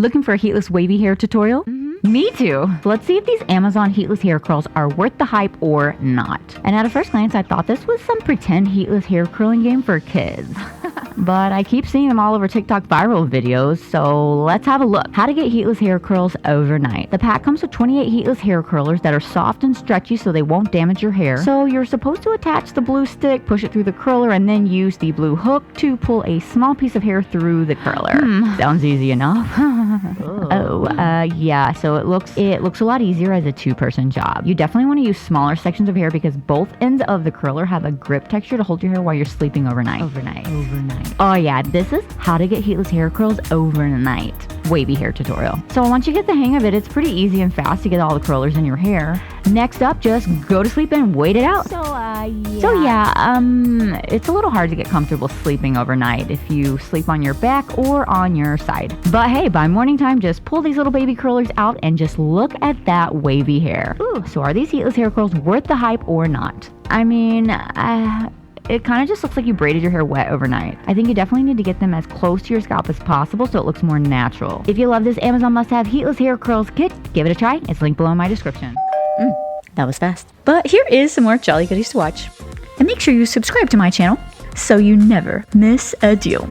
Looking for a heatless wavy hair tutorial? Me too. So let's see if these Amazon heatless hair curls are worth the hype or not. And at a first glance, I thought this was some pretend heatless hair curling game for kids. But I keep seeing them all over TikTok viral videos, so let's have a look. How to get heatless hair curls overnight. The pack comes with 28 heatless hair curlers that are soft and stretchy so they won't damage your hair. So you're supposed to attach the blue stick, push it through the curler, and then use the blue hook to pull a small piece of hair through the curler. Sounds easy enough. Yeah, so it looks a lot easier as a two-person job. You definitely want to use smaller sections of hair because both ends of the curler have a grip texture to hold your hair while you're sleeping overnight. Oh yeah, this is how to get heatless hair curls overnight. Wavy hair tutorial. So once you get the hang of it, it's pretty easy and fast to get all the curlers in your hair. Next up, just go to sleep and wait it out. So yeah, it's a little hard to get comfortable sleeping overnight if you sleep on your back or on your side. But hey, by morning time, just pull these little baby curlers out and just look at that wavy hair. Ooh, so are these heatless hair curls worth the hype or not? I mean, it kind of just looks like you braided your hair wet overnight. I think you definitely need to get them as close to your scalp as possible so it looks more natural. If you love this Amazon must-have heatless hair curls kit, give it a try. It's linked below in my description. That was fast. But here is some more Jolly Goodies to watch. And make sure you subscribe to my channel so you never miss a deal.